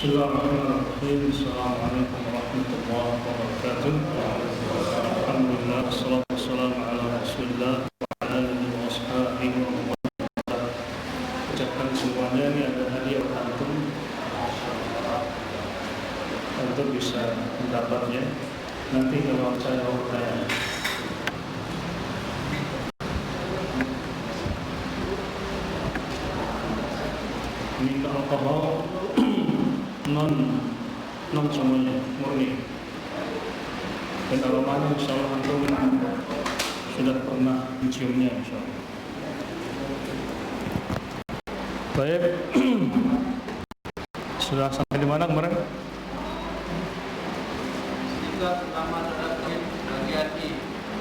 Bismillahirrahmanirrahim. Assalamualaikum warahmatullahi wabarakatuh. Alhamdulillah, wassalatu wassalamu ala Rasulillah wa ala alihi wa sahbihi wa man wala. Ucapkan semuanya, ini ada hadiah antum untuk bisa mendapatnya. Nanti kalau saya mau bertanya. Ini alkohol non semuanya murni, dan aromanya insyaallah antum sudah pernah menciumnya insyaallah. Baik. Sudah sampai di mana kemarin?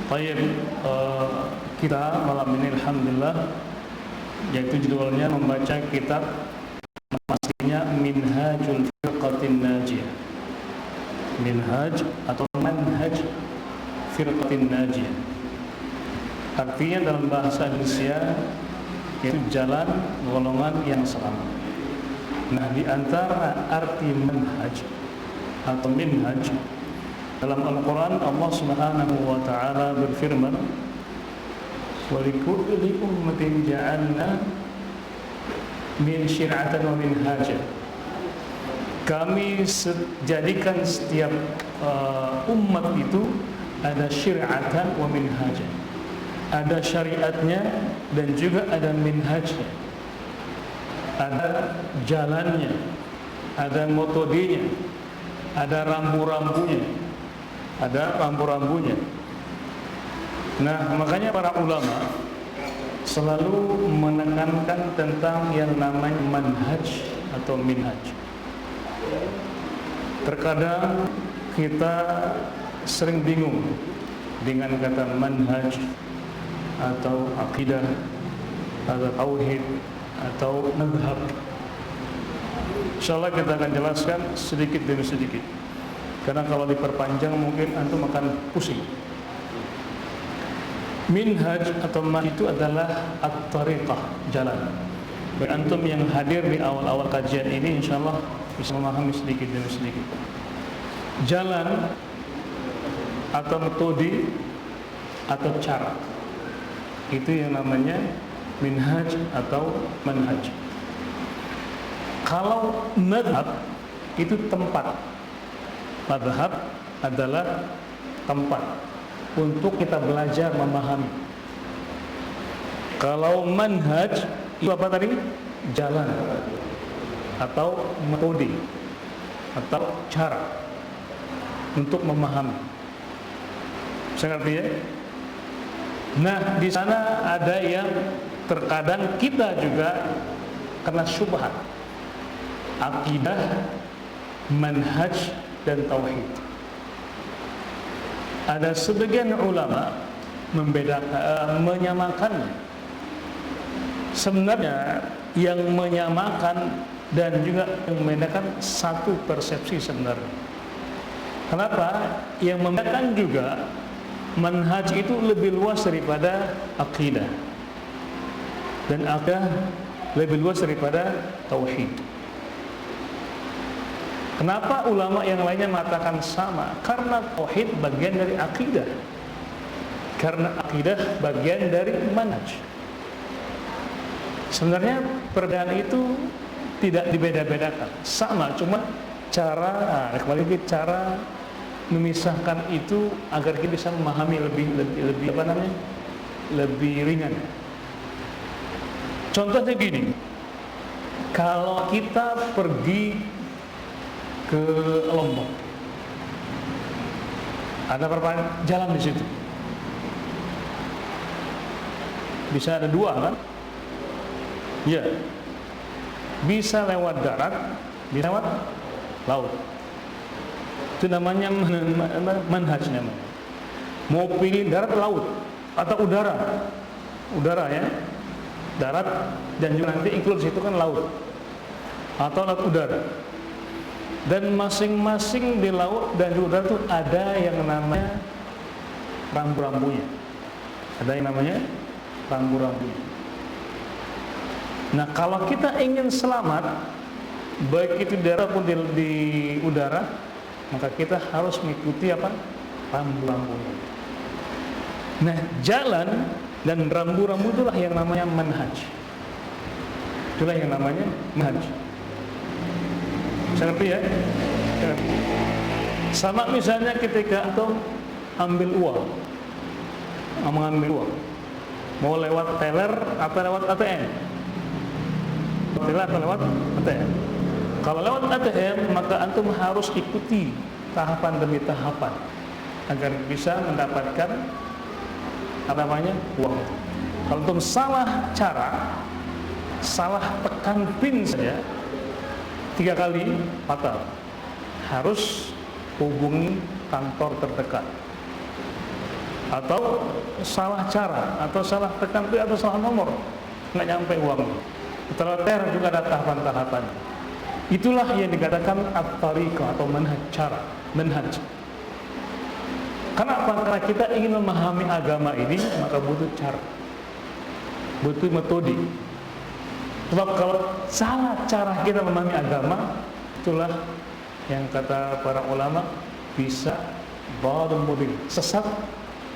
Baik, kita malam ini alhamdulillah, yaitu judulnya membaca kitab pastinya Minhajul Firqatin Najiyah. Minhaj atau Manhaj Firqatin Najiyah, artinya dalam bahasa Indonesia yaitu jalan golongan yang selamat. Nah, di antara arti manhaj atau minhaj dalam Al-Quran, Allah Subhanahu wa ta'ala berfirman, wa likulli ummatin ja'alna min syir'atan wa minhaja. Kami jadikan setiap umat itu ada syir'atan wa minhaja, ada syariatnya dan juga ada minhajnya, ada jalannya, ada metodenya, ada rambu-rambunya, Nah, makanya para ulama selalu menekankan tentang yang namanya manhaj atau minhaj. Terkadang kita sering bingung dengan kata manhaj atau akidah atau tauhid atau madhab. Insyaallah kita akan jelaskan sedikit demi sedikit, karena kalau diperpanjang mungkin antum akan pusing. Minhaj atau manhaj itu adalah at-tariqah, jalan. Bagi antum yang hadir di awal-awal kajian ini insyaallah bisa memahami sedikit demi sedikit. Jalan atau metode atau cara, itu yang namanya minhaj atau manhaj. Kalau madhab itu tempat. Madhab adalah tempat untuk kita belajar memahami. Kalau manhaj itu apa tadi? Jalan atau metode atau cara untuk memahami. Saya ngerti ya? Nah, di sana ada yang terkadang kita juga kena syubhat, akidah, manhaj dan tauhid. Ada sebagian ulama menyamakannya. Sebenarnya yang menyamakan dan juga yang membedakan satu persepsi sebenarnya. Kenapa? Yang membedakan juga manhaj itu lebih luas daripada akidah, dan akidah lebih luas daripada tauhid. Kenapa ulama yang lainnya mengatakan sama? Karena tauhid bagian dari akidah, karena akidah bagian dari manhaj. Sebenarnya perbedaan itu tidak dibeda-bedakan, sama, cuma cara, kembali ke cara memisahkan itu agar kita bisa memahami lebih ringan. Contohnya gini, kalau kita pergi ke Lombok, ada berapa jalan di situ? Bisa ada dua kan? Ya, bisa lewat darat, bisa lewat laut. Itu namanya manhaj namanya. Mau pilih darat, laut, atau udara ya, darat dan juga nanti include situ kan laut atau laut udara. Dan masing-masing di laut dan di udara itu ada yang namanya rambu-rambunya. Ada yang namanya rambu-rambunya. Nah, kalau kita ingin selamat baik itu di darat pun di udara, maka kita harus mengikuti apa? Rambu-rambunya. Nah, jalan dan rambu-rambu itulah yang namanya manhaj. Itulah yang namanya manhaj. Saya ngerti ya? Sama misalnya ketika atau ambil uang, mengambil uang, mau lewat teller atau lewat ATM? Teller atau lewat ATM? Kalau lewat ATM, maka antum harus ikuti tahapan demi tahapan agar bisa mendapatkan apa namanya uang. Kalau antum salah cara, salah tekan pin saja 3 kali fatal. Harus hubungi kantor terdekat. Atau salah cara, atau salah tekan pin, atau salah nomor, nggak nyampe uangnya. Terleter juga ada tahapan-tahapan. Itulah yang dikatakan at-tariqah atau manhaj, cara, manhaj. Kenapa? Karena kita ingin memahami agama ini, maka butuh cara, butuh metode. Sebab kalau salah cara kita memahami agama, itulah yang kata para ulama bisa dhalun mubin, sesat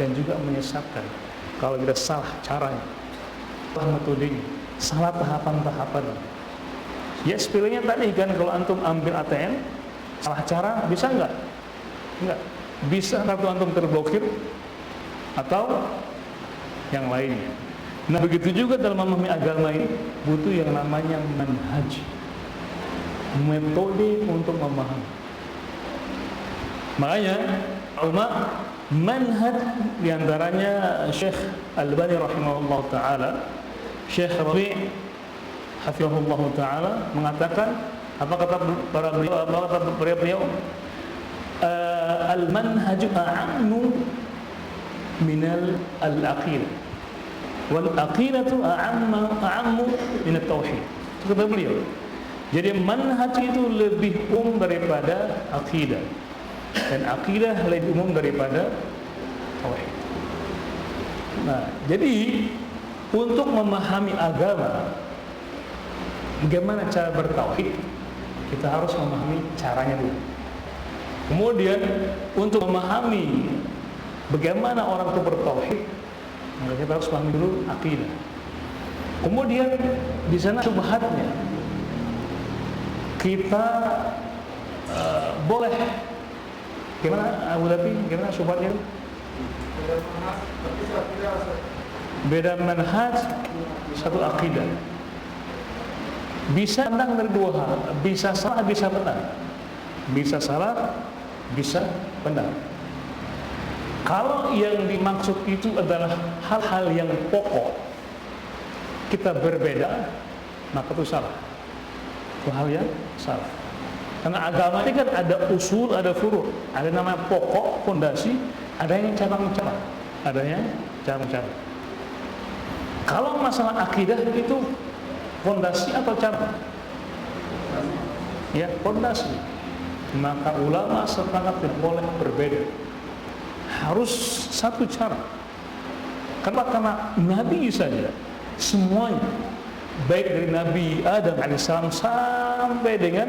dan juga menyesatkan. Kalau kita salah caranya, salah metodenya, salah tahapan-tahapannya. Ya sepilihnya tadi kan, kalau antum ambil ATM salah cara, bisa enggak? Enggak. Bisa kartu antum terblokir atau yang lainnya. Nah begitu juga dalam memahami agama ini butuh yang namanya manhaj, metode untuk memahami. Makanya ulama manhaj diantaranya Syekh Albani rahimahullah ta'ala, Syekh Rabi' hafizahullah ta'ala mengatakan, apa kata beliau? Al-manhaju a'ammu minal al-aqidah, wal aqidatu a'ammu minat tauhid. Itu kata beliau. Jadi manhaj itu lebih umum daripada aqidah, dan aqidah lebih umum daripada tauhid. Nah, jadi untuk memahami agama, bagaimana cara bertauhid, kita harus memahami caranya dulu. Kemudian untuk memahami bagaimana orang itu bertauhid, maka kita harus pahami dulu akidah. Kemudian di sana syubhatnya, kita boleh gimana Abu Dhabi, gimana syubhatnya? Beda manhaj, satu akidah. Bisa pandang dari dua hal, bisa salah, bisa benar. Bisa salah, bisa benar. Kalau yang dimaksud itu adalah hal-hal yang pokok, kita berbeda, maka itu salah. Itu hal yang salah. Karena agama ini kan ada usul, ada furu'. Ada namanya pokok, fondasi, ada yang cabang-cabang. Ada yang cabang-cabang. Kalau masalah akidah itu fondasi atau cabang? Ya, fondasi. Maka ulama sepakat tidak boleh berbeda, harus satu cara. Karena Nabi saja semuanya, baik dari Nabi Adam AS sampai dengan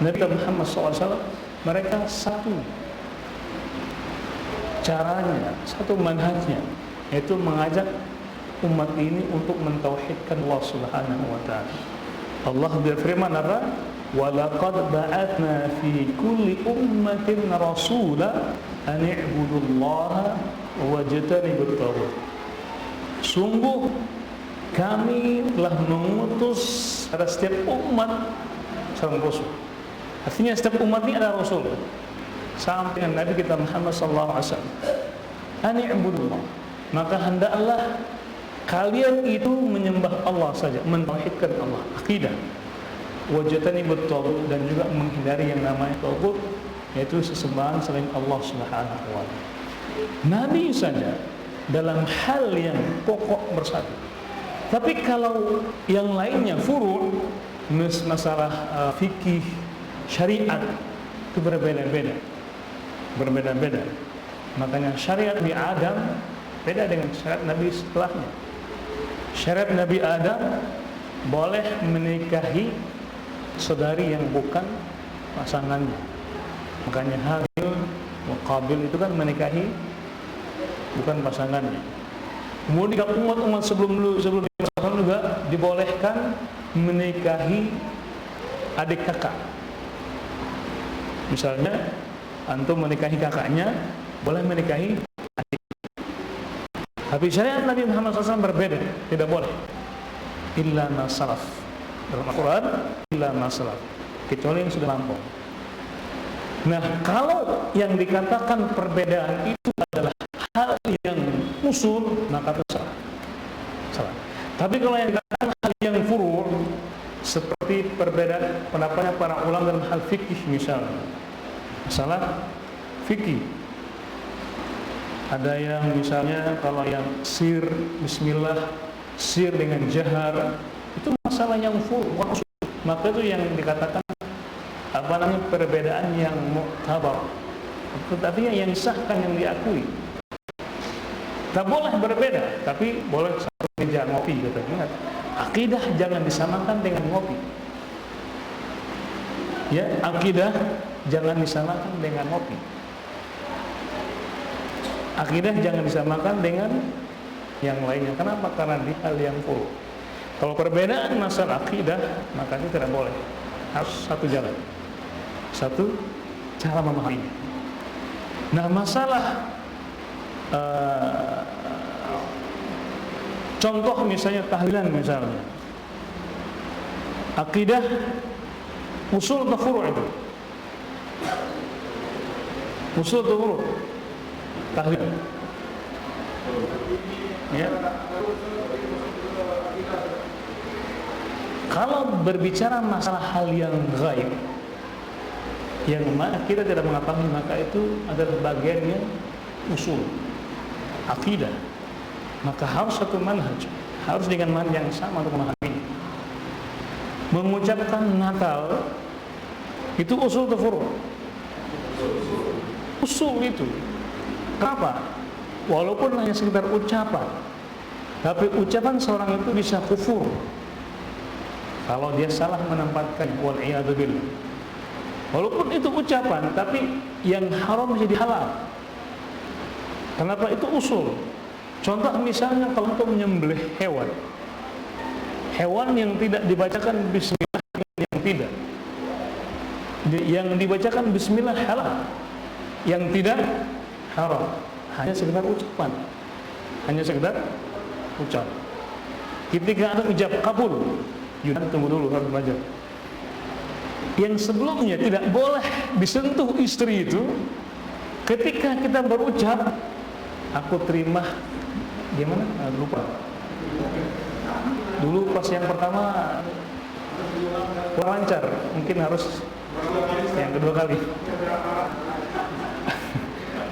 Nabi Muhammad SAW, mereka satu caranya, satu manhajnya, yaitu mengajak umat ini untuk mentauhidkan Allah Subhanahu wa ta'ala. Allah berfirman apa? وَلَقَدْ بَعَثْنَا فِي كُلِّ أُمَّةٍ رَسُولًا أَنِ اعْبُدُوا اللَّهَ وَاجْتَنِبُوا الطَّاغُوتَ. Sungguh kami telah mengutus pada setiap umat seorang rasul. Artinya setiap umat ini ada rasul. Sampai dengan Nabi kita Muhammad sallallahu alaihi wasallam. Ani ibudullah. Maka hendaklah kalian itu menyembah Allah saja, mentauhidkan Allah, akidah. Wajtanibut taghut, dan juga menghindari yang namanya taghut, yaitu sesembahan selain Allah Subhanahu wa ta'ala. Nabi saja dalam hal yang pokok bersatu. Tapi kalau yang lainnya furu', masalah fikih, syariat, itu berbeda-beda. Berbeda-beda. Makanya syariat Nabi Adam beda dengan syariat Nabi setelahnya. Syariat Nabi Adam boleh menikahi saudari yang bukan pasangannya. Makanya Habil wa Qabil itu kan menikahi bukan pasangannya. Kemudian umat-umat sebelum juga dibolehkan menikahi adik kakak. Misalnya antum menikahi kakaknya, boleh menikahi adik. Tapi syariat Nabi Muhammad SAW berbeda, tidak boleh. Illa ma salaf. Dalam Al-Quran, illa ma salaf, kecuali yang sudah lampau. Nah, kalau yang dikatakan perbedaan itu adalah hal yang usul, maka itu salah. Tapi kalau yang dikatakan hal yang furu', seperti perbedaan pendapatnya para ulama dalam hal fikih misalnya, masalah fikih, ada yang misalnya kalau yang sir bismillah, sir dengan jahar, itu masalah yang furu', maka itu yang dikatakan perbedaan yang mu'tabar, tetapi yang disahkan, yang diakui. Tak boleh berbeda, tapi boleh satu meja ngopi, kata. Ingat, akidah jangan disamakan dengan ngopi. Ya, akidah jangan disamakan dengan ngopi. Akidah jangan disamakan dengan yang lainnya. Kenapa? Karena di hal yang full. Kalau perbedaan masalah akidah, maka itu tidak boleh. Harus satu jalan, satu cara memahaminya. Nah, masalah contoh misalnya tahlilan misalnya, akidah usul atau furu' itu? Usul atau furu' tahlilan? Ya. Kalau berbicara masalah hal yang gaib, yang mana kita tidak mengetahui, maka itu adalah bagian yang usul akidah. Maka harus satu manhaj, harus dengan manhaj yang sama untuk memahami. Mengucapkan Natal itu usul atau furu'? Usul itu. Kenapa? Walaupun hanya sekedar ucapan, tapi ucapan seorang itu bisa kufur kalau dia salah menempatkan, wal-iyadu billah. Walaupun itu ucapan, tapi yang haram menjadi halal. Kenapa? Itu usul. Contoh misalnya kalau untuk menyembelih hewan, hewan yang tidak dibacakan bismillah, yang tidak, yang dibacakan bismillah halal, yang tidak haram, hanya sekedar ucapan, hanya sekedar ucap. Ketika ada ucap kabul, Yunan tunggu dulu, harus belajar. Yang sebelumnya tidak boleh disentuh istri itu, ketika kita berucap, aku terima, gimana? Lupa. Dulu pas yang pertama kurang lancar, mungkin harus yang kedua kali.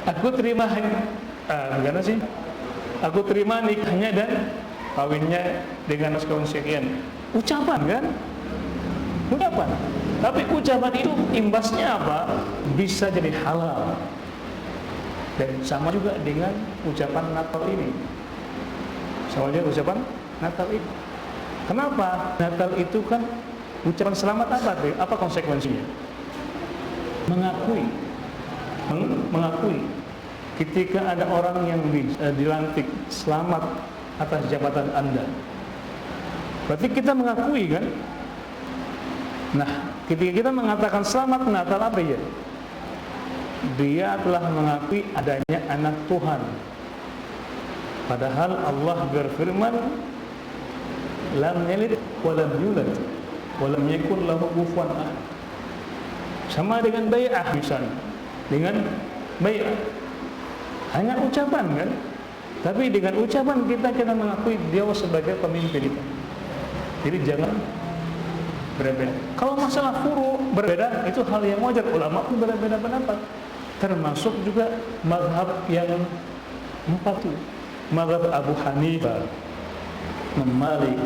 Aku terima, gimana sih? Aku terima nikahnya dan kawinnya dengan mas kawin sekian. Ucapan kan? Ucapan. Tapi ucapan itu imbasnya apa? Bisa jadi halal. Dan sama juga dengan ucapan Natal ini. Sama juga ucapan Natal ini. Kenapa? Natal itu kan ucapan selamat apa tuh? Apa konsekuensinya? Mengakui. Mengakui. Ketika ada orang yang dilantik, selamat atas jabatan Anda. Berarti kita mengakui kan? Nah, ketika kita mengatakan selamat Natal apa ya? Dia telah mengakui adanya anak Tuhan. Padahal Allah berfirman, lam yalid wa lam yulad wa lam yakul lahu kufuwan ahad. Sama dengan bai'ah misalnya. Dengan bai'ah. Hanya ucapan kan? Tapi dengan ucapan kita mengakui dia sebagai pemimpin kita. Jadi jangan berbeda. Kalau masalah furu berbeda, itu hal yang wajar. Ulama pun berbeda pendapat. Termasuk juga mazhab yang empat itu. Mazhab Abu Hanifah, Imam Malik,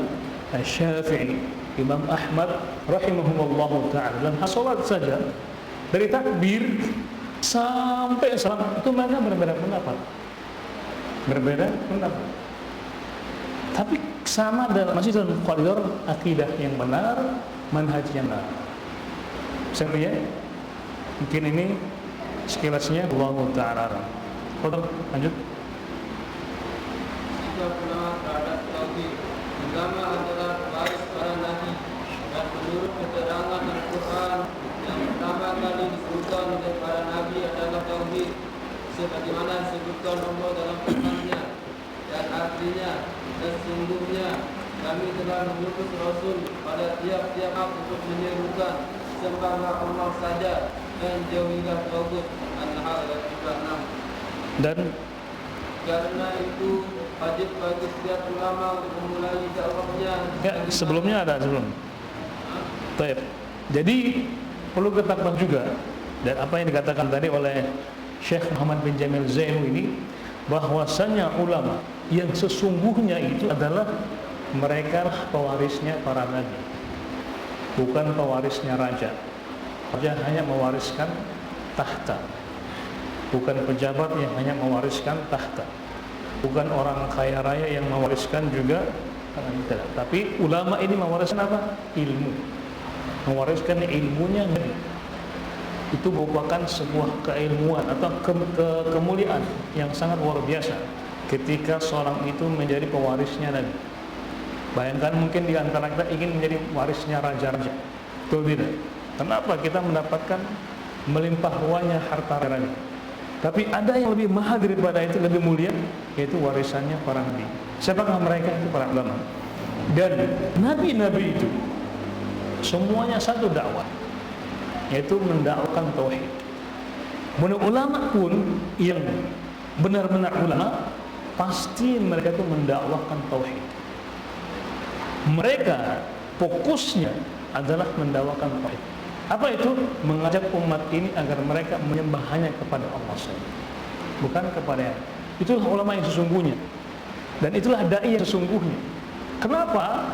Syafi'i, Imam Ahmad rahimahumullah ta'ala. Dalam salat saja, dari takbir sampai salam itu mereka berbeda pendapat. Berbeda pendapat. Tapi sama dalam, masih dalam koridor akidah yang benar, manhaj yang benar. Saya mungkin ini sekilasnya Allah Ta'ala. Lanjut. Sikap ulama terhadap tauhid. Ulama adalah waris para nabi dan menurut keterangan Al-Quran yang pertama kali disebutkan oleh para nabi adalah tauhid, sebagaimana disebutkan Allah dalam firman-Nya, dan artinya sesungguhnya kami telah mengutus Rasul pada tiap-tiap untuk menyerukan sembahlah Allah saja dan jauhilah tauhid. An-Nahl ayat 36. Dan karena itu wajib bagi setiap ulama untuk memulai dakwahnya. ya, sebelumnya ada sebelum. Baik. Jadi perlu kita tahu juga, dan apa yang dikatakan tadi oleh Syekh Muhammad bin Jamil Zainu ini, bahwasanya ulama yang sesungguhnya itu adalah mereka pewarisnya para nabi, bukan pewarisnya raja. Raja hanya mewariskan tahta, bukan pejabat yang hanya mewariskan tahta, bukan orang kaya raya yang mewariskan juga, tidak. Tapi ulama ini mewariskan apa? Ilmu, mewariskan ilmunya. Itu merupakan sebuah keilmuan atau kemuliaan yang sangat luar biasa ketika seorang itu menjadi pewarisnya Nabi. Bayangkan mungkin di antara kita ingin menjadi warisnya raja-raja, betul tidak? Kenapa kita mendapatkan melimpah ruahnya harta raja? Tapi ada yang lebih mahal daripada itu, lebih mulia, yaitu warisannya para nabi. Siapakah mereka? Itu para ulama. Dan nabi-nabi itu semuanya satu dakwah, yaitu mendakwakan tauhid. Menurut ulama pun yang benar-benar ulama, pasti mereka itu mendakwakan tauhid. Mereka fokusnya adalah mendakwakan tauhid. Apa itu? Mengajak umat ini agar mereka menyembah hanya kepada Allah saja, bukan kepada yang. Itulah ulama yang sesungguhnya, dan itulah dai yang sesungguhnya. Kenapa?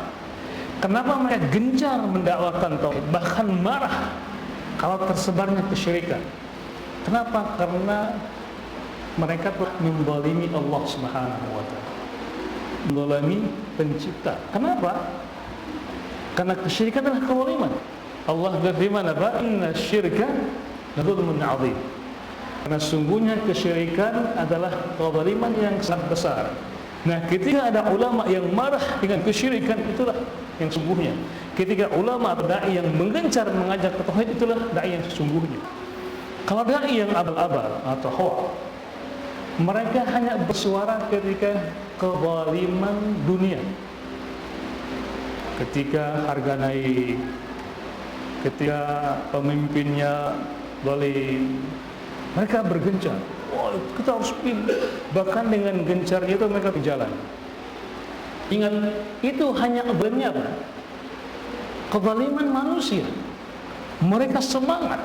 Kenapa mereka gencar mendakwakan tauhid, bahkan marah kalau tersebarnya kesyirikan? Kenapa? Karena mereka telah menzalimi Allah Subhanahu wa taala, menzalimi pencipta. Kenapa? Karena kesyirikan adalah kezaliman. Allah berfirman apa? Inna syirka ladzulmun 'adzim. Karena sungguhnya kesyirikan adalah kezaliman yang sangat besar. Nah, ketika ada ulama yang marah dengan kesyirikan, itulah yang sungguhnya. Ketika ulama atau dai yang menggencar mengajak ke tauhid, itulah dai yang sesungguhnya. Kalau dai yang abal-abal atau hoax, mereka hanya bersuara ketika kezaliman dunia, ketika harga naik, ketika pemimpinnya zalim, mereka bergencar, wah kita harus pilih. Bahkan dengan gencarnya itu mereka berjalan. Ingat, itu hanya zalimnya apa? Kezaliman manusia. Mereka semangat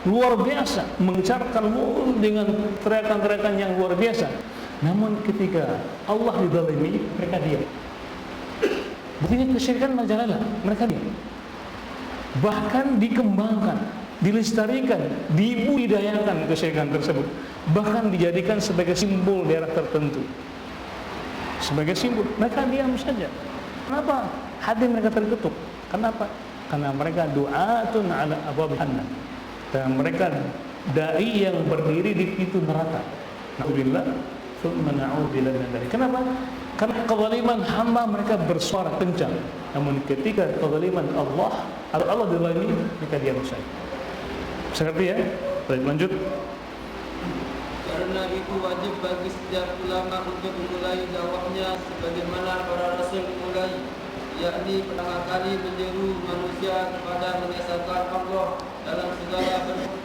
luar biasa, mengencarkan mulut dengan teriakan-teriakan yang luar biasa. Namun ketika Allah dizalimi, mereka diam. Buktinya kesyirikan majalah, mereka diam. Bahkan dikembangkan, dilestarikan, dibudidayakan kesyirikan tersebut, bahkan dijadikan sebagai simbol daerah tertentu, sebagai simbol. Mereka diam saja. Kenapa? Hati mereka terketuk. Kenapa? Karena mereka du'atun ala abwabil jannah, dan mereka dai yang berdiri di pintu neraka. Na'udzubillah, tsumma na'udzubillah min dzalik. Kenapa? Karena kezaliman hamba mereka bersuara kencang. Namun ketika kezaliman Allah atau Allah dizalimi, mereka diam saja. Seperti ya? Baik, lanjut. Karena itu wajib bagi setiap ulama untuk memulai dakwahnya sebagaimana para rasul memulai, yakni pertama kali menyeru manusia kepada mengesahkan Allah dalam segala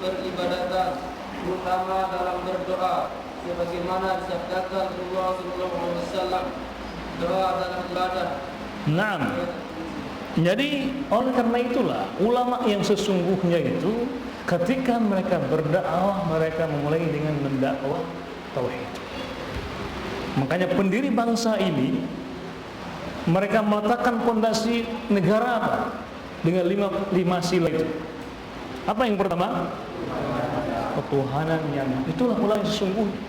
peribadatan, terutama dalam berdoa, sebagaimana disabdakan Rasulullah SAW, doa adalah ibadah. Naam. Jadi oleh karena itulah ulama yang sesungguhnya itu ketika mereka berdakwah, mereka memulai dengan mendakwah tauhid. Makanya pendiri bangsa ini mereka meletakkan fondasi negara apa? Dengan lima sila itu. Apa yang pertama? Ketuhanan yang, itulah ulama yang sesungguhnya.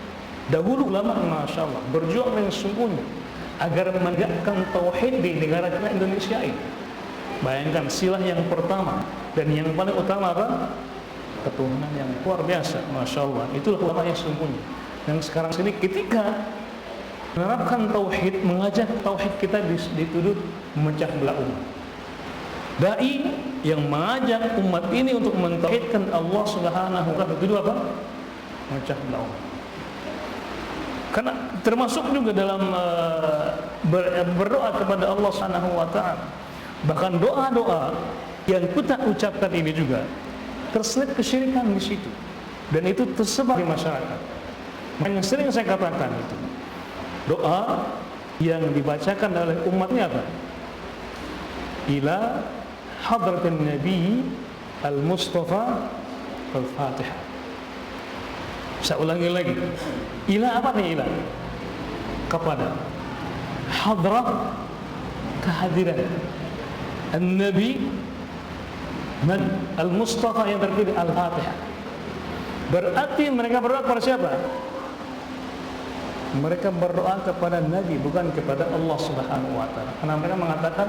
Dahulu ulama, masya Allah, berjuang dengan sesungguhnya agar menegakkan tauhid di negara kita Indonesia ini. Bayangkan, silah yang pertama Dan yang paling utama apa? Ketuhanan yang luar biasa, Masya Allah. Itulah ulama yang sesungguhnya. Yang sekarang sini ketika menerapkan tauhid, mengajak tauhid, kita dituduh memecah belah umat. Dai yang mengajak umat ini untuk mentauhidkan Allah Subhanahu wa taala dituduh apa? Memecah belah umat. Karena termasuk juga dalam berdoa kepada Allah Subhanahu wa taala. Bahkan doa-doa yang kita ucapkan ini juga terselip kesyirikan di situ. Dan itu tersebar di masyarakat. Yang sering saya katakan itu, doa yang dibacakan oleh umatnya apa? Ila hadratin Nabi al-Mustafa al-Fatihah. Saya ulangi lagi. Ila apa nih ila? Kepada hadrah, kehadiran An-Nabi al-Mustafa yang terpilih al-Fatihah. Berarti mereka berdoa kepada siapa? Mereka berdoa kepada Nabi, bukan kepada Allah Subhanahu wa taala. Karena mereka mengatakan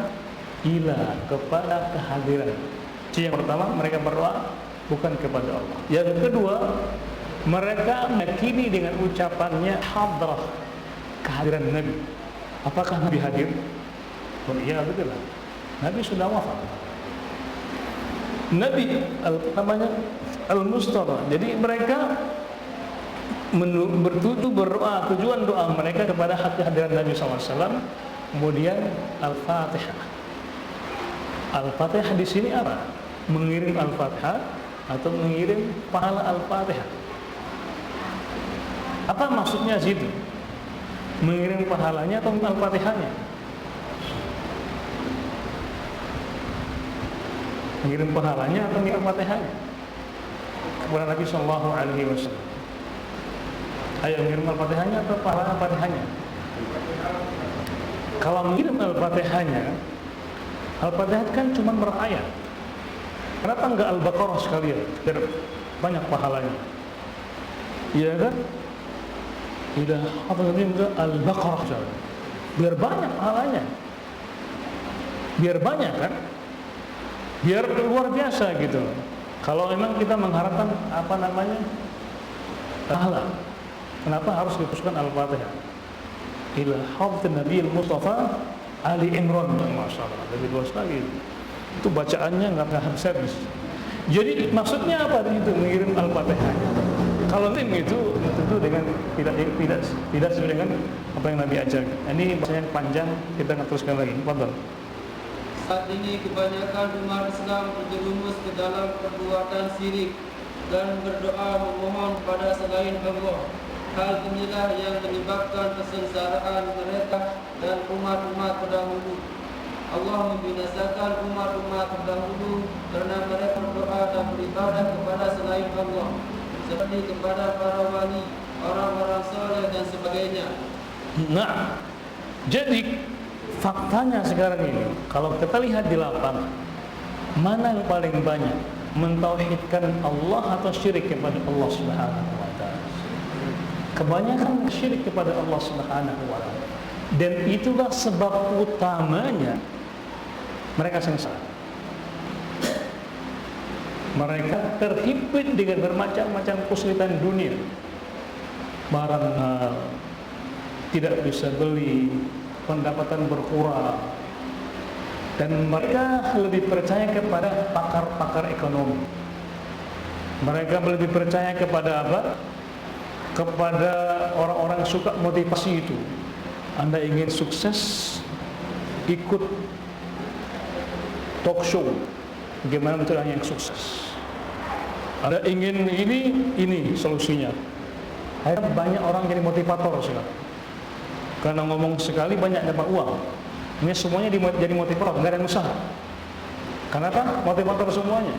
ila, kepada kehadiran. Yang pertama, mereka berdoa bukan kepada Allah. Yang kedua, mereka meyakini dengan ucapannya hadrah, kehadiran Nabi. Apakah Nabi hadir? Oh iya, betul lah. Nabi sudah wafat. Nabi namanya al-Mustafa. Jadi mereka berdoa, tujuan doa mereka kepada kehadiran Nabi SAW. Kemudian Al-Fatihah. Al-Fatihah di sini apa? Mengirim Al-Fatihah atau mengirim pahala Al-Fatihah. Apa maksudnya situ? Mengirim pahalanya atau Al-Fatihahnya? Mengirim pahalanya atau mengirim Al-Fatihahnya kepada Nabi Sallallahu Alaihi Wasallam. Ayo mengirim Al-Fatihahnya atau pahala Al-Fatihahnya? Kalau mengirim Al-Fatihahnya, Al-Fatihah kan cuma berayat. Kenapa enggak Al-Baqarah sekalian? Biar banyak pahalanya. Iya kan? Tidak apa namanya Al-Baqarah saja. Biar banyak pahalanya. Biar banyak kan? Biar luar biasa gitu. Kalau memang kita mengharapkan apa namanya pahala, kenapa harus dikhususkan Al-Fatihah? Ila hafdz Nabi Mustafa Ali Imran, masyaallah, lebih luas lagi. Itu bacaannya nggak habis-habis. Jadi maksudnya apa itu mengirim Al-Fatihah? Kalau tim itu tentu dengan tidak sesuai dengan apa yang Nabi ajarkan. Ini bahasanya panjang, kita akan teruskan lagi. Fadhal. Saat ini kebanyakan umat Islam terjerumus ke dalam perbuatan syirik dan berdoa memohon pada selain Allah. Hal inilah yang menyebabkan kesengsaraan mereka dan umat-umat terdahulu. Allah membinasakan umat-umat terdahulu karena mereka berdoa dan beribadah kepada selain Allah, seperti kepada para wali, orang-orang saleh dan sebagainya. Nah, jadi faktanya sekarang ini, kalau kita lihat di lapangan, mana yang paling banyak mentauhidkan Allah atau syirik kepada Allah Subhanahu wa taala? Kebanyakan syirik kepada Allah Subhanahu wa taala. Dan itulah sebab utamanya mereka sengsara. Mereka terhimpit dengan bermacam-macam kesulitan dunia. Barang tidak bisa beli, pendapatan berkurang, dan mereka lebih percaya kepada pakar-pakar ekonomi. Mereka lebih percaya kepada apa? Kepada orang-orang yang suka motivasi itu. Anda ingin sukses, ikut talk show, bagaimana caranya yang sukses. Anda ingin ini solusinya. Akhirnya banyak orang jadi motivator sekarang. Karena ngomong sekali banyak dapat uang. Ini semuanya jadi motivator, nggak ada yang usaha. Kenapa? Motivator semuanya.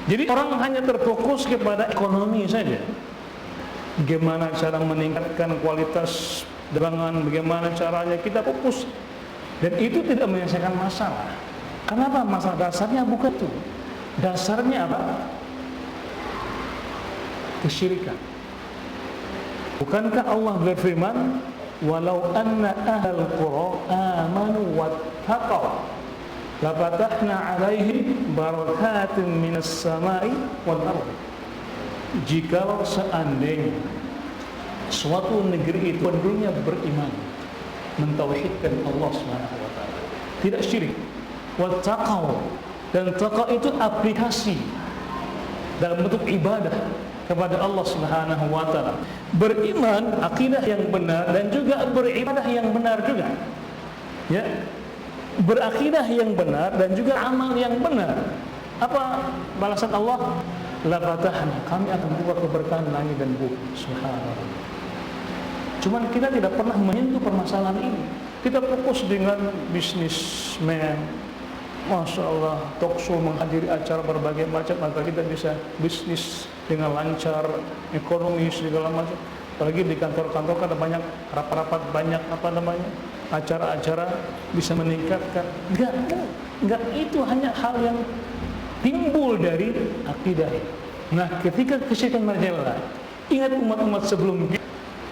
Jadi orang hanya terfokus kepada ekonomi saja. Bagaimana cara meningkatkan kualitas dagangan, bagaimana caranya kita fokus. Dan itu tidak menyelesaikan masalah. Kenapa? Masalah dasarnya bukan itu. Dasarnya apa? Kesyirikan. Bukankah Allah berfirman, walau anna ahlal qura amanu wattaqaw lafatahna alaihim barakatun minas sama'i wal ardi. Jikalau seandainya suatu negeri itu penduduknya beriman, mentauhidkan Allah Subhanahu wa taala, tidak syirik, wattaqau, dan taqwa itu aplikasi dalam bentuk ibadah kepada Allah Subhanahu wa taala, beriman, akidah yang benar, dan juga beribadah yang benar juga. Ya. Berakidah yang benar dan juga amal yang benar. Apa balasan Allah? La fatahna, kami akan buka keberkahan langit dan bumi. Subhanallah. Cuman kita tidak pernah menyentuh permasalahan ini. Kita fokus dengan bisnismen, Masya Allah, talkshow menghadiri acara berbagai macam agar kita bisa bisnis dengan lancar, ekonomi segala macam. Apalagi di kantor-kantor kan ada banyak rapat-rapat, banyak acara-acara bisa meningkatkan. Enggak, itu hanya hal yang timbul dari akidah. Nah, ketika kesyirikan merajalela, ingat umat-umat sebelum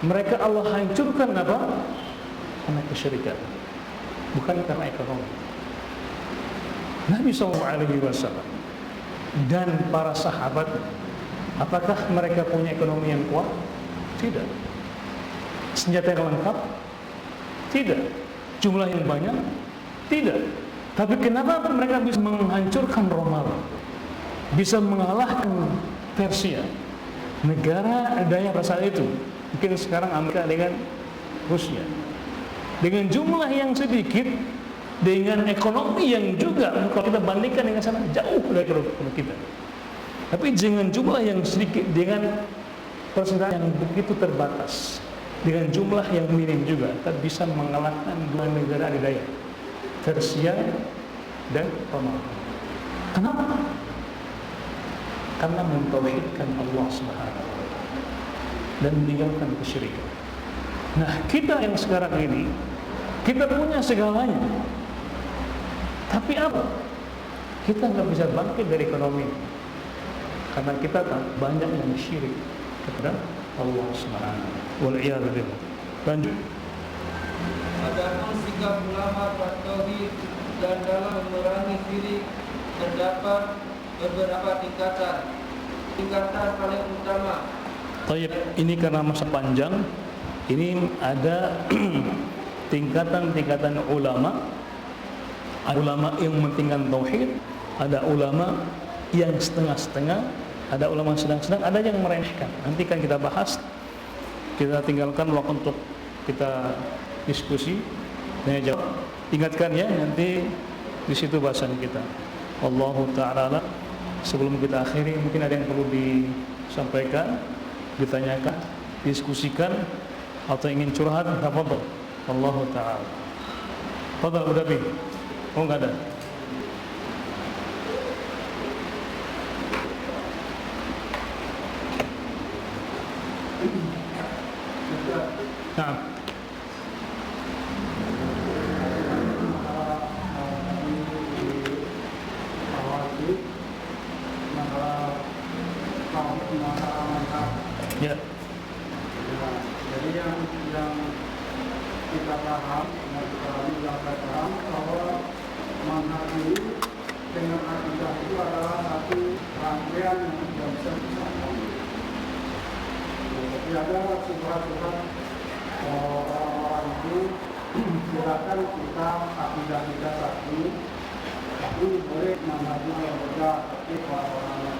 mereka Allah hancurkan apa? Karena kesyirikan, bukan karena ekonomi. Nabi SAW dan para sahabat, apakah mereka punya ekonomi yang kuat? Tidak. Senjata yang lengkap? Tidak. Jumlah yang banyak? Tidak. Tapi kenapa mereka bisa menghancurkan Romawi? Bisa mengalahkan Persia? Negara adanya pada saat itu. Mungkin sekarang Amerika dengan Rusia. Dengan jumlah yang sedikit, dengan ekonomi yang juga kalau kita bandingkan dengan sana jauh dari ekonomi kita. Tapi dengan jumlah yang sedikit, dengan persentase yang begitu terbatas, dengan jumlah yang minim juga, kita bisa mengalahkan dua negara adidaya, Persia dan Romawi. Kenapa? Karena mentauhidkan Allah Subhanahu wa taala dan meninggalkan kesyirikan. Nah, kita yang sekarang ini kita punya segalanya, tapi apa? Kita nggak bisa bangkit dari ekonomi karena kita banyak yang syirik kepada Allah Subhanahu wal iyad billah. Lanjut. Adapun sikap ulama tauhid dan dalam memerangi syirik terdapat beberapa tingkatan. Tingkatan paling utama. Tayyib, ini karena masa panjang, ini ada tingkatan-tingkatan ulama. Ada ulama yang mementingkan tauhid, ada ulama yang setengah-setengah, ada ulama sedang-sedang, ada yang meremehkan. Nanti kan kita bahas. Kita tinggalkan waktu untuk kita diskusi dan jawab. Ingatkan ya, nanti di situ bahasan kita. Wallahu ta'ala. Sebelum kita akhiri, mungkin ada yang perlu disampaikan, ditanyakan, diskusikan, atau ingin curhat, tafadhol. Wallahu ta'ala. Tafadhol Abu Dhabi. Oh, enggak ada. Nah. Ya. Jadi yang kita paham, bahwa manhaj ini dengan akidah itu adalah satu rangkaian yang tidak bisa disambung. Jadi ada subhat-subhat orang-orang itu silakan kita akidah kita satu, tapi boleh manhajnya berbeda. Tapi orang-orang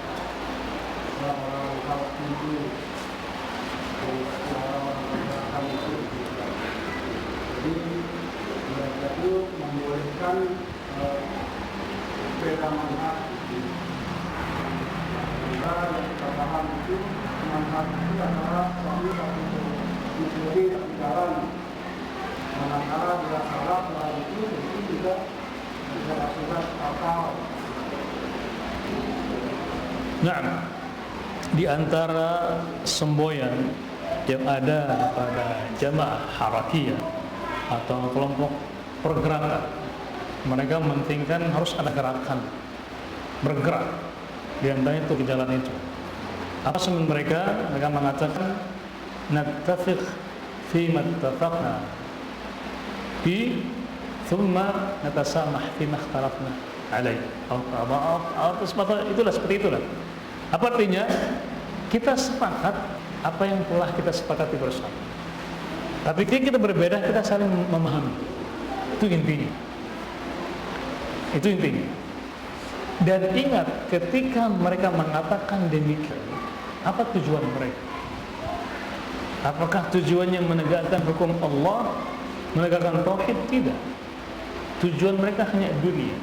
hal itu, orang-orang itu, jadi mereka itu membolehkan beda manhaj. Yang kita paham itu manhaj itu adalah satu mencuri satu jalan. Manakala dia salah soal itu juga bisa lakukan akal. Nah, di antara semboyan yang ada pada jamaah harakiyah atau kelompok pergerakan, mereka mementingkan harus ada gerakan, bergerak. Di antaranya itu ke jalan itu. Apa semen mereka? Mereka mengatakan nattafiq fi mattafaqna fi thumma natasamah fi makhtalafna. alaih. Itulah seperti itulah. Apa artinya? Kita sepakat apa yang telah kita sepakati bersama. Tapi ketika kita berbeda, kita saling memahami. Itu intinya. Itu intinya. Dan ingat, ketika mereka mengatakan demikian, apa tujuan mereka? Apakah tujuannya menegakkan hukum Allah, menegakkan tauhid? Tidak. Tujuan mereka hanya dunia.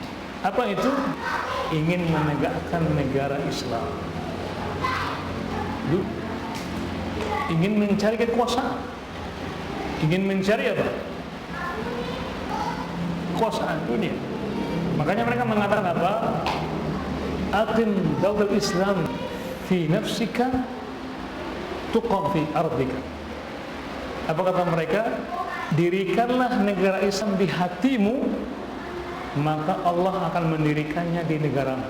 Apa itu? Ingin menegakkan negara Islam. Ingin mencari kekuasaan. Ingin mencari apa? Kekuasaan dunia. Makanya mereka mengatakan apa? Aqim daulat Islam fi nafsika tuqam fi ardika. Apa kata mereka? Dirikanlah negara Islam di hatimu, maka Allah akan mendirikannya di negaramu.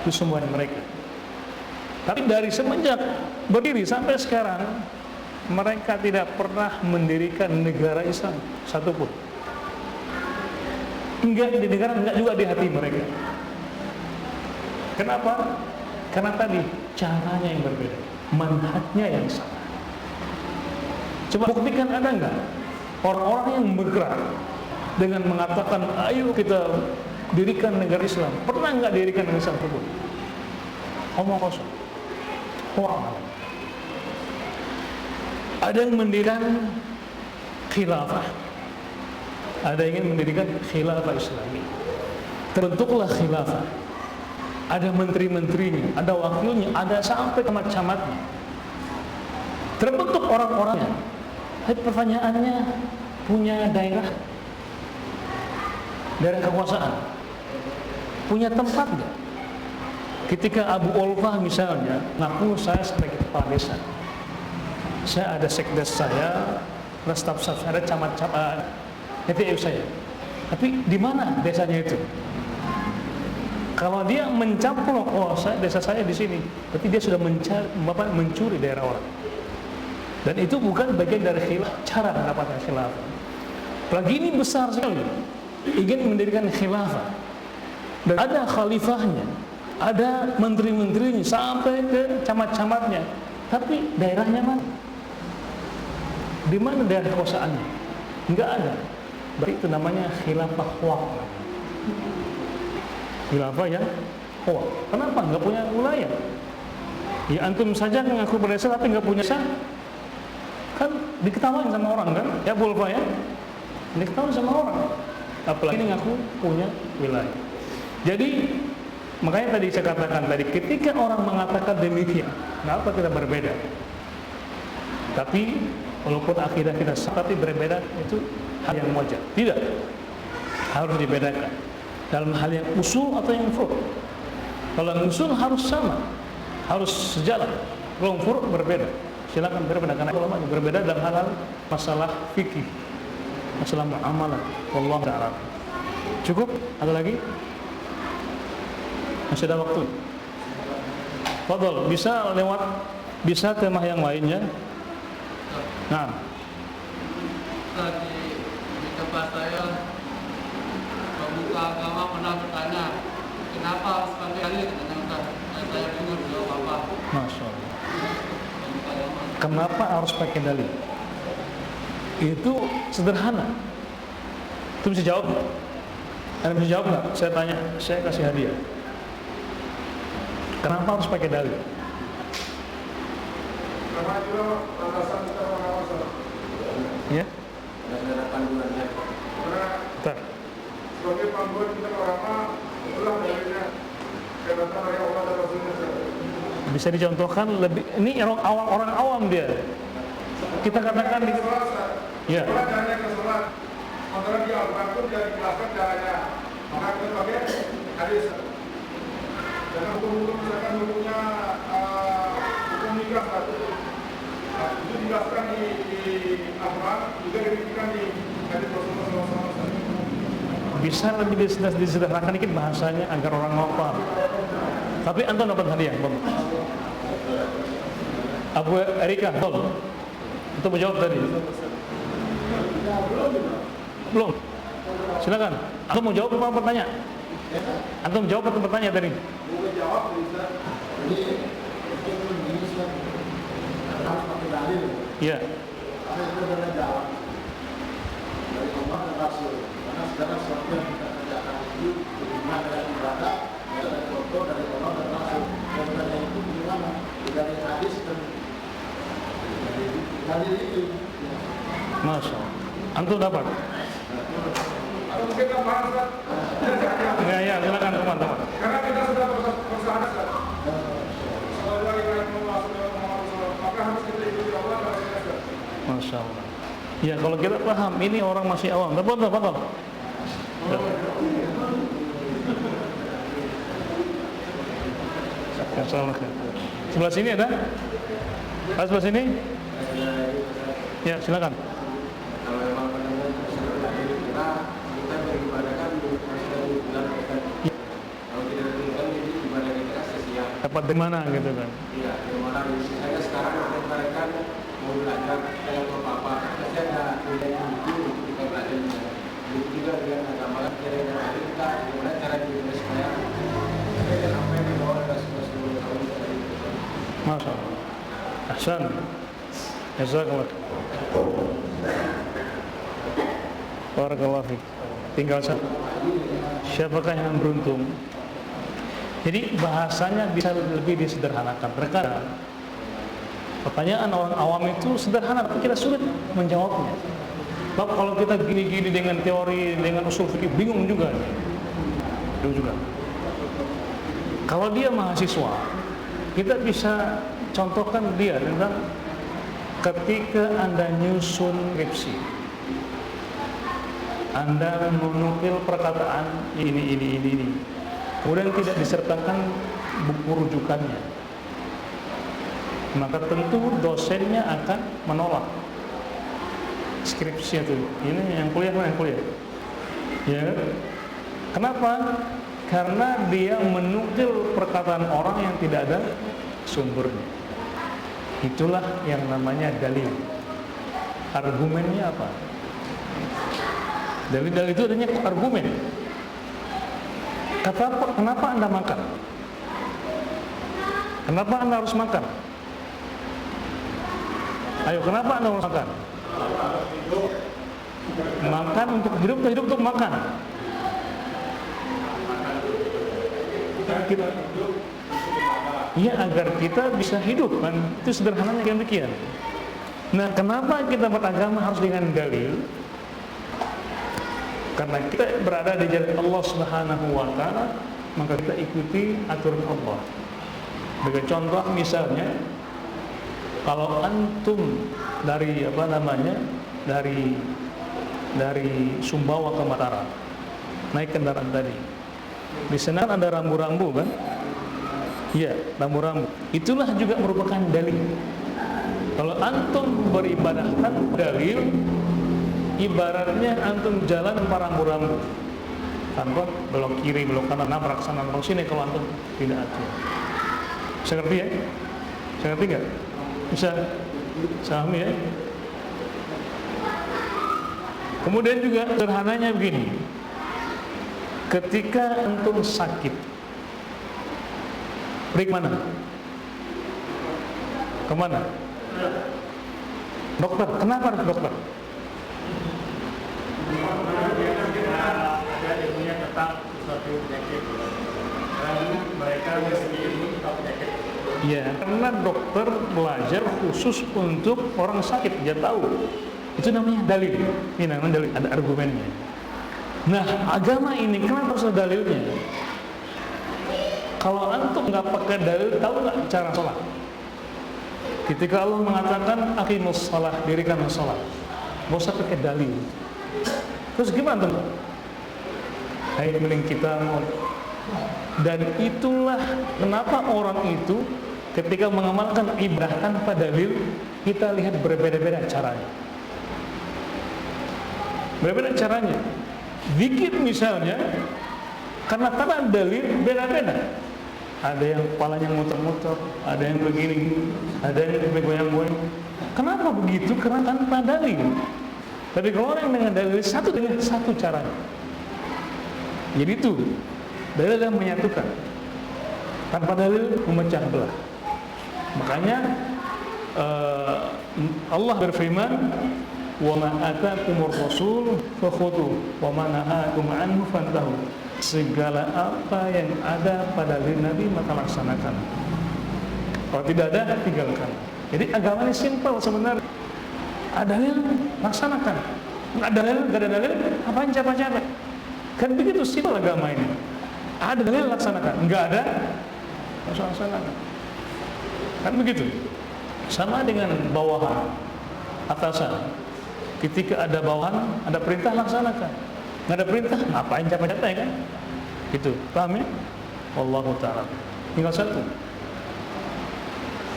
Itu semua mereka. Tapi dari semenjak berdiri sampai sekarang, mereka tidak pernah mendirikan negara Islam satupun. Enggak di negara, enggak juga di hati mereka. Kenapa? Karena tadi caranya yang berbeda, manhajnya yang salah. Coba buktikan, ada enggak orang-orang yang bergerak dengan mengatakan ayo kita dirikan negara Islam? Pernah enggak dirikan negara Islam tersebut? Omong kosong. Wah. Ada yang mendirikan khilafah, ada yang ingin mendirikan khilafah Islami. Terbentuklah khilafah. Ada menteri-menterinya, ada wakilnya, ada sampai camat-camatnya. Terbentuk orang-orangnya. Tapi pertanyaannya, punya daerah kekuasaan, punya tempat nggak? Ketika Abu Ulfah misalnya ngaku saya sebagai kepala desa, saya ada sekdes saya, ada staf-staf saya, ada camat-camat, NTU saya. Tapi di mana desanya itu? Kalau dia mencaplok, oh desa saya di sini, berarti dia sudah mencuri daerah orang. Dan itu bukan bagian dari khilafah, cara mendapatkan khilafah. Apalagi ini besar sekali, ingin mendirikan khilafah. Dan ada khalifahnya, ada menteri-menterinya, sampai ke camat-camatnya. Tapi daerahnya mana? Di mana daerah kekuasaannya? Enggak ada. Berarti itu namanya khilafah waq. Khilafah yang waq. Kenapa? Enggak punya wilayah. Ya antum saja mengaku berdesa tapi enggak punya desa. Kan diketawain sama orang kan? Ya Bulfa ya. Diketawain sama orang. Apalagi ini ngaku punya wilayah. Jadi makanya tadi saya katakan tadi, ketika orang mengatakan demikian, kenapa kita berbeda? Tapi walaupun akidah kita sama, tapi berbeda itu hal yang wajar. Tidak, harus dibedakan dalam hal yang usul atau yang furu'. Kalau yang usul harus sama, harus sejalan. Kalau yang furu' berbeda, silakan berbeda, karena ulama berbeda dalam hal-hal masalah fikih, masalah muamalah. Wallahu ta'ala. Cukup? Ada lagi? Masih ada waktu. Fadhol, bisa lewat, bisa tema yang lainnya. Nah, di tempat saya pemuka agama pernah bertanya, kenapa harus pakai dalil? Saya dengar jawab apa? Masya Allah. Kenapa harus pakai dalil? Itu sederhana. Itu bisa jawab. Anda bisa jawab nggak? Saya tanya, saya kasih hadiah. Kenapa harus pakai dalil? Karena itu alasan kita mengawasan. Ya? Ada panduannya. Karena Bentar. sebagai panduan kita ulama, itulah dalilnya. Karena dari Allah dan Rasulnya. Bisa dicontohkan lebih. Ini orang awam dia. Kita katakan di. Ya. Sholat caranya ke sholat. Sementara di Al-Quran pun tidak dijelaskan caranya. Maka kita pakai hadis. Dan hukum-hukum misalkan hukumnya hukum nikah satu. Itu dijelaskan di Al-Quran, juga diberikan di hadis Rasulullah SAW. Bisa lebih disederhanakan dikit bahasanya agar orang mau paham. Tapi antum dapat hadiah, Bang. Abu Erika, Bang. Untuk menjawab tadi. Belum. Silakan. Antum mau jawab apa pertanyaan? Antum jawab atau bertanya tadi? Mau jawab bisa. Jadi ini Ustaz harus pakai dalil. Iya. Tapi itu adalah jalan dari Allah dan Rasul. Karena segala sesuatu yang kita kerjakan itu beriman dengan ibadah itu ada contoh dari Allah dan Rasul. Dan dari itu bagaimana? Dari hadis dan dari itu. Masya Allah. Antum dapat? Atau mungkin tambahan Ustaz? Ya, silakan teman-teman. Karena kita sudah bersama Ustaz. Sallallahu alaihi wasallam, maka harus kita ikuti Allah dan Rasulnya Ustaz. Masya Allah. Ya, kalau kita paham, ini orang masih awam. Betul. Sebelah sini ada? Sebelah sini? Ya, silakan. Kalau memang benar kita beribadah kan bulan Ustaz. Kalau tidak ditentukan jadi ibadah kita sia-sia. Dapat di mana gitu kan? Iya, di mana saya sekarang mereka mau belajar kayak apa-apa. Saya ada nilai buku untuk kita belajar. Begitu juga dengan agama kira-kira kita gimana cara kita supaya apa yang dibawa oleh Rasulullah SAW. Masya Allah. Ahsan. Jazakallah. Barakallahu fiik. Tinggal satu. Siapakah yang beruntung? Jadi bahasanya bisa lebih disederhanakan. Terkadang pertanyaan orang awam itu sederhana, tapi kita sulit menjawabnya. Sebab kalau kita gini-gini dengan teori, dengan usul fikih, bingung juga. Kalau dia mahasiswa, kita bisa contohkan dia tentang ketika Anda nyusun skripsi, Anda menukil perkataan ini, kemudian tidak disertakan buku rujukannya, maka tentu dosennya akan menolak skripsi itu. Ini yang kuliah. Ya, kenapa? Karena dia menukil perkataan orang yang tidak ada sumbernya. Itulah yang namanya dalil. Argumennya apa? Dalil itu adanya argumen. Kenapa Anda makan? Kenapa Anda harus makan? Ayo, kenapa Anda harus makan? Makan untuk hidup atau hidup untuk makan? Iya, agar kita bisa hidup kan. Itu sederhananya yang demikian. Nah, kenapa kita beragama harus dengan dalil? Karena kita berada di jalan Allah Subhanahu wa taala, maka kita ikuti aturan Allah. Dengan contoh misalnya, kalau antum dari dari Sumbawa ke Mataram, naik kendaraan tadi, di sana ada rambu-rambu kan? Iya, rambu-rambu. Itulah juga merupakan dalil. Kalau antum beribadah tanpa dalil, ibaratnya antum jalan tanpa rambu-rambu, tanpa belok kiri, belok kanan, nabrak sana, nabrak sini. Kalau antum tidak atur, bisa ngerti ya? Bisa ngerti nggak? Bisa pahami ya? Kemudian juga sederhananya begini, ketika antum sakit, pergi kemana? Kemana? Dokter. Kenapa harus dokter? Ada ilmunya tentang suatu penyakit. Mereka mempunyai ilmu tentang penyakit. Ya, karena dokter belajar khusus untuk orang sakit, dia tahu. Itu namanya dalil. Ini namanya dalil, ada argumennya. Nah, agama ini kenapa harus ada dalilnya? Kalau antum nggak pakai dalil, tahu nggak cara sholat? Ketika Allah mengatakan aqimus shalah, dirikan sholat, nggak usah pakai dalil. Terus gimana tuh? Hai milik kita. Dan itulah kenapa orang itu ketika mengamalkan ibadah tanpa dalil, kita lihat berbeda-beda caranya. Berbeda caranya. Zikir misalnya, karena dalil beda-beda. Ada yang kepalanya muter-muter, ada yang begini, ada yang goyang-goyang. Kenapa begitu? Karena tanpa dalil. Tapi kalau orang dengan dalil dengan satu caranya. Jadi itu Dalil yang menyatukan. Tanpa dalil memecah belah. Makanya Allah berfirman, "Wa ma atakumur rasul fakhudhu wa ma nahakum anhu fantahu." Segala apa yang ada pada diri Nabi maka laksanakan. Kalau tidak ada, tinggalkan. Jadi agama ini simpel sebenarnya. Ada dalil, laksanakan. Nggak ada dalil, nggak ada dalil, apain capek-capek? Kan begitu simpel agama ini. Ada dalil, laksanakan. Nggak ada, laksanakan. Kan begitu. Sama dengan bawahan, atasan. Ketika ada bawahan, ada perintah, laksanakan. Nggak ada perintah, apain capek-capek kan? Gitu, paham ya? Wallahu ta'ala. Tinggal satu.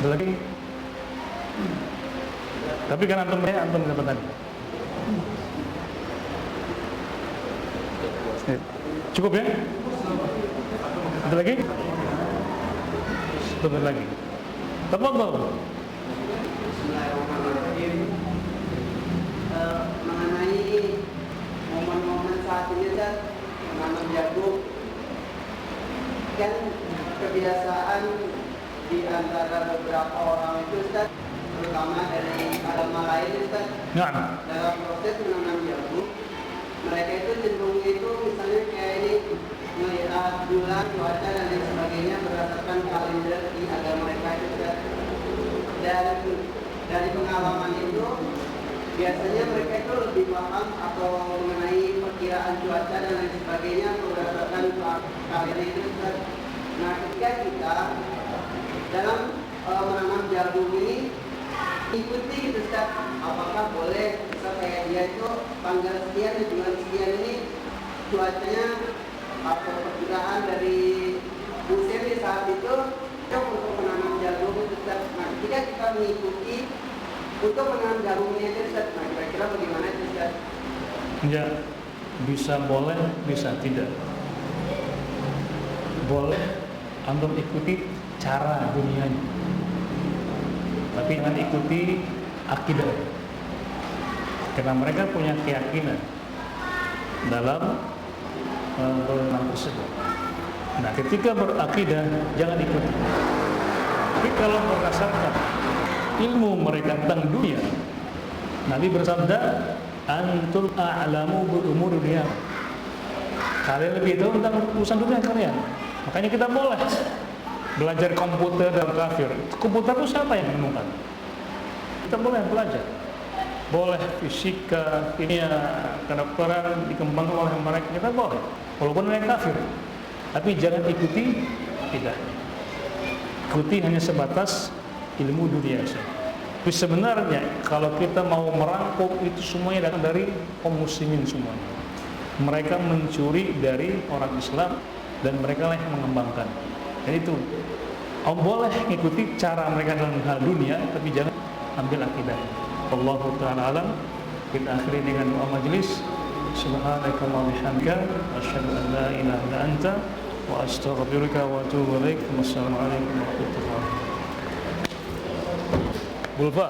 Ada lagi? Tapi kan antum dapat tadi. Cukup ya? Ada lagi? Sebentar lagi. Tafadhal. Bismillahirrahmanirrahim. Mengenai momen-momen saat ini kan menanam jagung, kan kebiasaan di antara beberapa orang itu Ustaz, terutama dari agama lain Ustaz, dalam proses menanam jagung, mereka itu cenderung itu misalnya kayak ini melihat bulan, cuaca dan lain sebagainya berdasarkan kalender di agama mereka itu Ustaz. Dan dari pengalaman itu biasanya mereka itu lebih paham atau mengenai perkiraan cuaca dan lain sebagainya berdasarkan kalender itu Ustaz. Nah, ketika kita dalam menanam jagung ini ikuti gitu Ustaz, apakah boleh bisa kayak dia itu tanggal sekian dan bulan sekian ini cuacanya atau perkiraan dari musim di saat itu untuk menanam jagung itu Ustaz. Nah, ketika kita mengikuti untuk menanam jagungnya itu Ustaz, nah kira-kira bagaimana itu Ustaz? Ya, bisa boleh, bisa tidak. Boleh antum ikuti cara dunianya, tapi jangan ikuti akidah, karena mereka punya keyakinan dalam hal tersebut. Nah, ketika berakidah jangan ikuti. Tapi kalau berdasarkan ilmu mereka tentang dunia, Nabi bersabda, "Antum a'lamu bi umuri dunya." Kalian lebih tahu tentang urusan dunia kalian. Makanya kita boleh belajar komputer dan kafir. Komputer itu siapa yang menemukan? Kita boleh belajar. Boleh fisika, kimia, kedokteran dikembangkan oleh mereka, kita boleh. Walaupun mereka kafir. Tapi jangan ikuti tidak. Ikuti hanya sebatas ilmu dunia saja. Tapi sebenarnya kalau kita mau merangkum itu semuanya datang dari kaum muslimin semuanya. Mereka mencuri dari orang Islam dan mereka lah yang mengembangkan. Dan itu boleh ikuti cara mereka dalam hal dunia, tapi jangan ambil akidah. Wallahu ta'ala alam. Kita akhiri dengan doa majelis. Subhanakallahumma wa bihamdika asyhadu an la ilaha illa anta wa astaghfiruka wa atubu ilaik. Wassalamualaikum warahmatullahi wabarakatuh. Bulfa